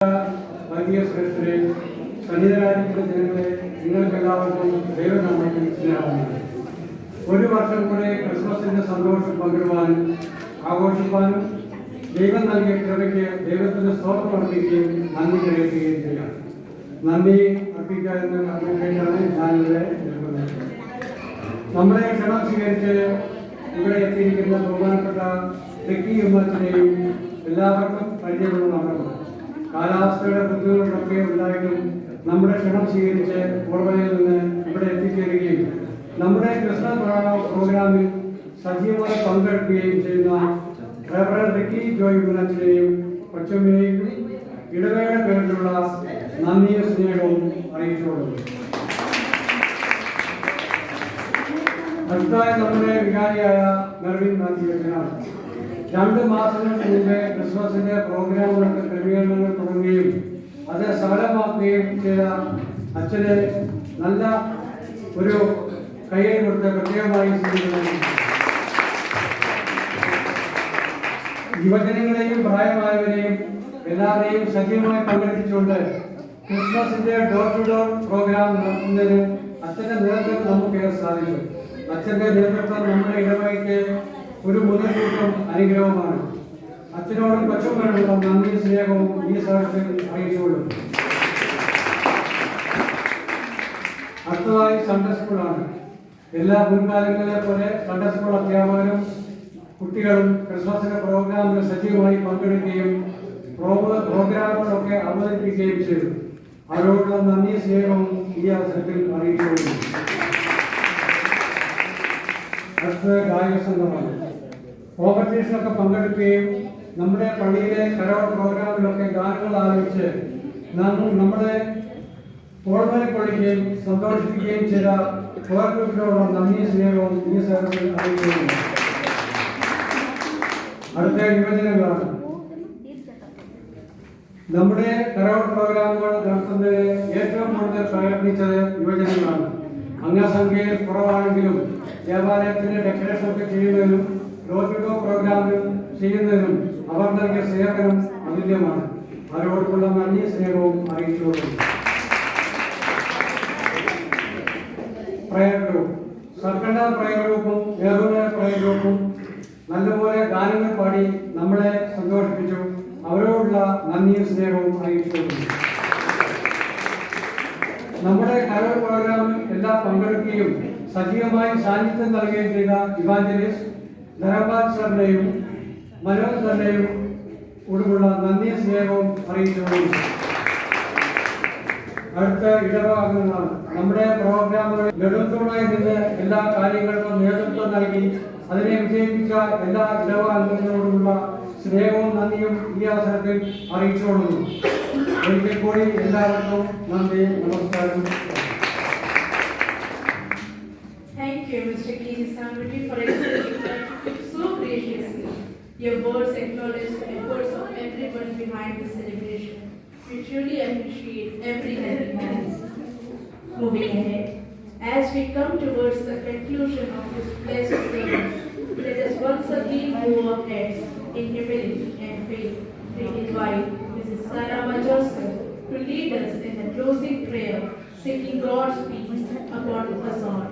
വർഗീയ ശ്രേഷ്ഠരെ സന്നിധരായിരിക്കുന്ന ജനങ്ങളെ നിങ്ങൾക്കെല്ലാവർക്കും ദൈവനാമത്തിൽ സ്നേഹമുണ്ട്. ഒരു വർഷം കൂടെ ക്രിസ്മസിന്റെ സന്തോഷം പങ്കിടുവാനും ആഘോഷിക്കാനും ദൈവം നൽകിയ കൃപയ്ക്ക് ദൈവത്തിന് സ്തോത്രം അർപ്പിക്കുകയും നന്ദി അറിയിക്കുകയും ചെയ്യാം. നന്ദി അർപ്പിക്കുക എന്ന് അറിയിക്കേണ്ടാണ് ഞാനിവിടെ നിൽക്കുന്നത്. നമ്മളെ ക്ഷണം സ്വീകരിച്ച് ഇവിടെ എത്തിയിരിക്കുന്ന ബഹുമാനപ്പെട്ട തെക്കി ഉമ്മത്തിനെയും എല്ലാവർക്കും പരിചയപ്പെടുന്നതാണ്. കാലാവസ്ഥയുടെ ബുദ്ധിമുട്ടൊക്കെ ഉണ്ടായിട്ടും നമ്മുടെ ക്ഷണം സ്വീകരിച്ച് ഓർമ്മയിൽ നിന്ന് ഇവിടെ എത്തിച്ചേരുകയും നമ്മുടെ ക്രിസ്മസ് പ്രോഗ്രാമിൽ സജീവമായി പങ്കെടുക്കുകയും ചെയ്യുന്ന റവറൻഡ് റിക്കി ജോയ് മുനച്ചിനെയും കൊച്ചമ്മയെയും ഇടവേള പേരിലുള്ള നന്ദിയും സ്നേഹവും അറിയിച്ചുകൊള്ളുന്നു. അടുത്തതായി നമ്മുടെ വികാരിയായ മെർവിൻ മാത്യു അച്ഛനാണ്. 2 മാസങ്ങൾക്ക് മുമ്പേ ക്രിസ്മസിന്റെ പ്രോഗ്രാമുകൾക്ക് ക്രമീകരണങ്ങൾ തുടങ്ങുകയും അത് സഫലമാക്കുകയും ചെയ്ത അച്ഛന് നല്ല ഒരു കയ്യിൽ കൊടുത്ത് പ്രത്യേകമായി സ്വീകരിക്കുന്നു. യുവജനങ്ങളെയും പ്രായമായവരെയും എല്ലാവരെയും സജീവമായി പങ്കെടുപ്പിച്ചുകൊണ്ട് ക്രിസ്മസിന്റെ ഡോർ ടു ഡോർ പ്രോഗ്രാം നടത്തുന്നതിന് അച്ഛന്റെ നേതൃത്വം നമുക്ക് സാധിച്ചു. അച്ഛന്റെ നേതൃത്വം നമ്മുടെ ഇടവകയ്ക്ക് ഒരു മുതൽക്കൂട്ടും അനുഗ്രഹവുമാണ്. അച്ഛനോടും കൊച്ചുമകളുള്ള നന്ദി സ്നേഹവും ഈ സ്ഥലത്തിൽ അറിയിച്ചുകൊള്ളും. അടുത്തതായി സൺഡേ സ്കൂളാണ്. എല്ലാ മുൻകാലങ്ങളെ പോലെ സൺഡേ സ്കൂൾ അധ്യാപകരും കുട്ടികളും ക്രിസ്മസിന്റെ പ്രോഗ്രാമിൽ സജീവമായി പങ്കെടുക്കുകയും പ്രോഗ്രാമുകളൊക്കെ അവതരിപ്പിക്കുകയും ചെയ്തു. അവരോടുള്ള നന്ദി സ്നേഹവും ഈ അവസരത്തിൽ അറിയിച്ചുകൊള്ളുന്നു. അടുത്ത ഗായക സംഘമാണ്. കോമ്പറ്റീഷനൊക്കെ പങ്കെടുക്കുകയും നമ്മുടെ പള്ളിയിലെ കരോൾ പ്രോഗ്രാമിലൊക്കെ ഗാനങ്ങൾ ആലപിച്ച് നമ്മളെ ഓർമ്മക്കൊള്ളുകയും സന്തോഷിപ്പിക്കുകയും ചെയ്ത ഓരോരുത്തരോടുള്ള നന്ദി സ്നേഹവും ഈ സേവനത്തിൽ അറിയിക്കുന്നു. അടുത്ത യുവജനങ്ങളാണ്. നമ്മുടെ കരോൾ പ്രോഗ്രാമുകൾ നടത്തുന്നതിന് ഏറ്റവും കൂടുതൽ പ്രയത്നിച്ചത് യുവജനങ്ങളാണ്. അംഗസംഖ്യയിൽ കുറവാണെങ്കിലും ദേവാലയത്തിന്റെ ഡെക്കറേഷൻ ഒക്കെ ചെയ്യുന്നതിനും ഡോർ പ്രോഗ്രാമിൽ ചെയ്യുന്നതിനും അവർ നൽകിയ സേവനം അതുല്യമാണ്. അവരോടുള്ള നന്ദി സ്നേഹവും അറിയിച്ചുകൊള്ളുന്നു. പ്രയർ ഗ്രൂപ്പ്, സർക്കണ്ട പ്രയർ ഗ്രൂപ്പും നെഹ്റുവിന്റെ പ്രയർ ഗ്രൂപ്പും നല്ലപോലെ ഗാനങ്ങൾ പാടി നമ്മളെ സന്തോഷിപ്പിച്ചു. അവരോടുള്ള നന്ദിയും സ്നേഹവും അറിയിച്ചുകൊള്ളുന്നു. നമ്മുടെ കരോൾ പ്രോഗ്രാമിൽ എല്ലാം പങ്കെടുക്കുകയും സജീവമായി സാന്നിധ്യം നൽകുകയും ചെയ്ത ഇവാഞ്ചലിസ്റ്റ് ധനപാൽ സാറിനെയും മനോജ് സാറിനെയും കൂടെയുള്ള നന്ദി സ്നേഹവും അറിയിച്ചുകൊള്ളുന്നു. അടുത്ത ഇടവകാംഗങ്ങളാണ്. നമ്മുടെ പ്രോഗ്രാമുകളിൽ നെടുന്തൂണായി നിന്ന് എല്ലാ കാര്യങ്ങൾക്കും നേതൃത്വം നൽകി അതിനെ വിജയിപ്പിച്ച എല്ലാ ഇടവകാംഗങ്ങളോടുമുള്ള സ്നേഹവും നന്ദിയും ഈ അവസരത്തിൽ അറിയിച്ചുകൊള്ളുന്നു. ഒരിക്കൽ കൂടി എല്ലാവർക്കും നന്ദി, നമസ്കാരം. Thank you, Mr. Kirisamudi, for explaining so graciously. Your words acknowledge the efforts of everyone behind the celebration. We truly appreciate every helping hand. Moving ahead, as we come towards the conclusion of this blessed service, let us once again bow our heads in humility and faith. We invite Mrs. Sarah Majorskar to lead us in the closing prayer, seeking God's peace upon us all.